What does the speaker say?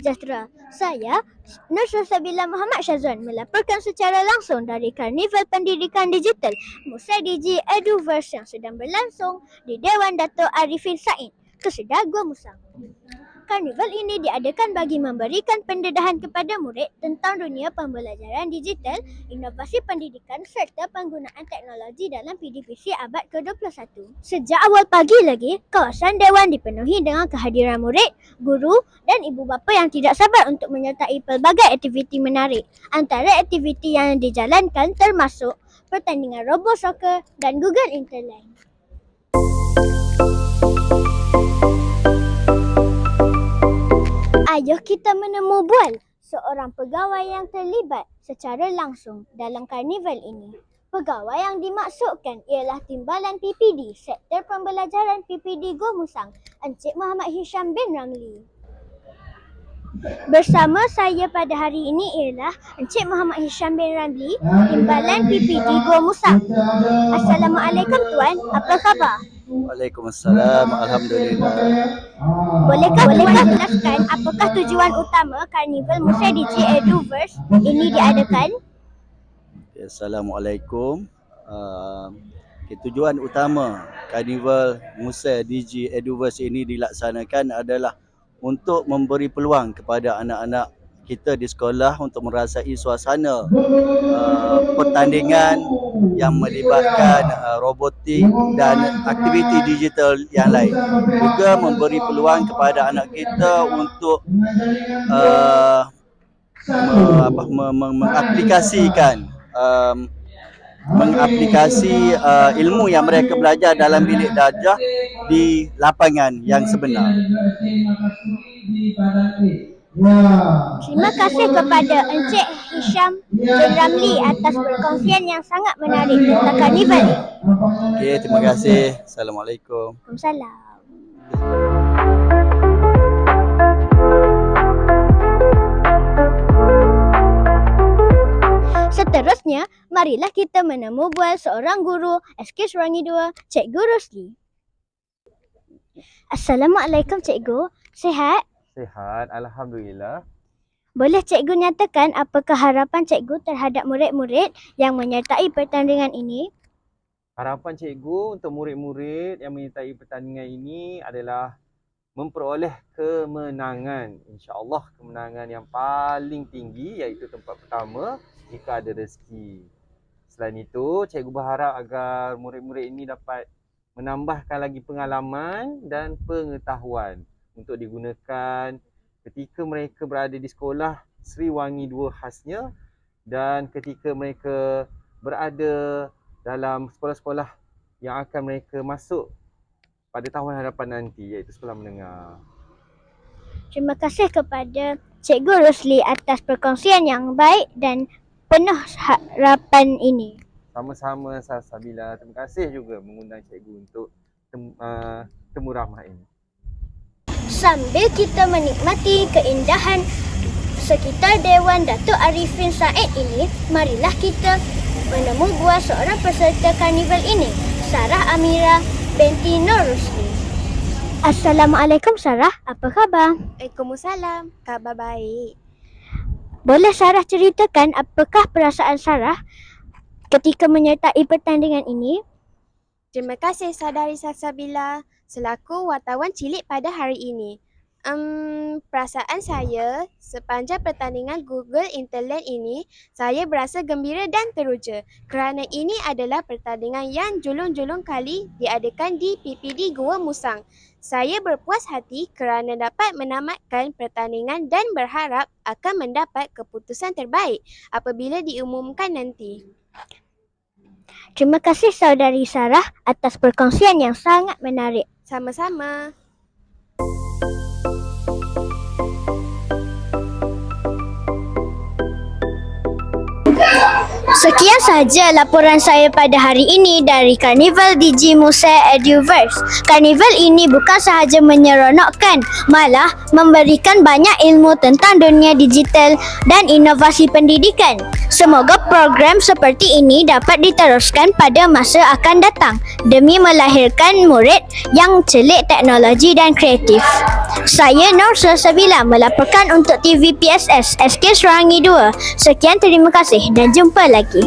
sejahtera. Saya, Nur Salsabila Muhammad Syazwan, melaporkan secara langsung dari Karnival Pendidikan Digital Musa Digi Eduverse yang sedang berlangsung di Dewan Dato' Arifin Said, Kesedah Gua Musang. Karnival ini diadakan bagi memberikan pendedahan kepada murid tentang dunia pembelajaran digital, inovasi pendidikan serta penggunaan teknologi dalam PDPC abad ke-21. Sejak awal pagi lagi, kawasan Dewan dipenuhi dengan kehadiran murid, guru dan ibu bapa yang tidak sabar untuk menyertai pelbagai aktiviti menarik. Antara aktiviti yang dijalankan termasuk pertandingan Robo Soccer dan Google Interline. Ayuh kita menemu bual seorang pegawai yang terlibat secara langsung dalam karnival ini. Pegawai yang dimaksudkan ialah Timbalan PPD Sektor Pembelajaran PPD Gua Musang, Encik Muhammad Hisham bin Ramli. Bersama saya pada hari ini ialah Encik Muhammad Hisham bin Ramli, Timbalan PPD Gua Musang. Assalamualaikum Tuan, apa khabar? Waalaikumsalam, Alhamdulillah. Bolehkah jelaskan apakah tujuan utama Karnival Musa Digi Eduverse ini diadakan? Assalamualaikum. Tujuan utama Karnival Musa Digi Eduverse ini dilaksanakan adalah untuk memberi peluang kepada anak-anak kita di sekolah untuk merasai suasana pertandingan yang melibatkan robotik dan aktiviti digital yang lain. Juga memberi peluang kepada anak kita untuk mengaplikasi ilmu yang mereka belajar dalam bilik darjah di lapangan yang sebenar. Terima kasih kepada Encik Hisham bin Ramli atas perkongsian yang sangat menarik tentang karnival ini. Okey, terima kasih. Assalamualaikum. Waalaikumsalam. Seterusnya, marilah kita menemu bual seorang guru SK Serangi 2, Cikgu Rosli. Assalamualaikum Cikgu, sihat? Sihat, Alhamdulillah. Boleh Cikgu nyatakan apakah harapan Cikgu terhadap murid-murid yang menyertai pertandingan ini? Harapan Cikgu untuk murid-murid yang menyertai pertandingan ini adalah memperoleh kemenangan. InsyaAllah kemenangan yang paling tinggi, iaitu tempat pertama jika ada rezeki. Selain itu, Cikgu berharap agar murid-murid ini dapat menambahkan lagi pengalaman dan pengetahuan untuk digunakan ketika mereka berada di sekolah Sri Wangi 2 khasnya, dan ketika mereka berada dalam sekolah-sekolah yang akan mereka masuk pada tahun hadapan nanti, iaitu sekolah menengah. Terima kasih kepada Cikgu Rosli atas perkongsian yang baik dan penuh harapan ini. Sama-sama Salsabila. Terima kasih juga mengundang Cikgu untuk temu ramah ini. Sambil kita menikmati keindahan sekitar Dewan Dato' Arifin Said ini, marilah kita menemu buah seorang peserta karnival ini, Sarah Amira binti Nur Rusli. Assalamualaikum Sarah, apa khabar? Waalaikumsalam, khabar baik. Boleh Sarah ceritakan apakah perasaan Sarah ketika menyertai pertandingan ini? Terima kasih Saudari Salsabila selaku wartawan cilik pada hari ini. Perasaan saya sepanjang pertandingan Google Interland ini, saya berasa gembira dan teruja kerana ini adalah pertandingan yang julung-julung kali diadakan di PPD Gua Musang. Saya berpuas hati kerana dapat menamatkan pertandingan dan berharap akan mendapat keputusan terbaik apabila diumumkan nanti. Terima kasih Saudari Sarah atas perkongsian yang sangat menarik. Sama-sama. Sekian sahaja laporan saya pada hari ini dari Karnival Digi Musa Eduverse. Karnival ini bukan sahaja menyeronokkan, malah memberikan banyak ilmu tentang dunia digital dan inovasi pendidikan. Semoga program seperti ini dapat diteruskan pada masa akan datang demi melahirkan murid yang celik teknologi dan kreatif. Saya Nur Salsabila melaporkan untuk TV PSS SK Serangi 2. Sekian, terima kasih dan jumpa lagi.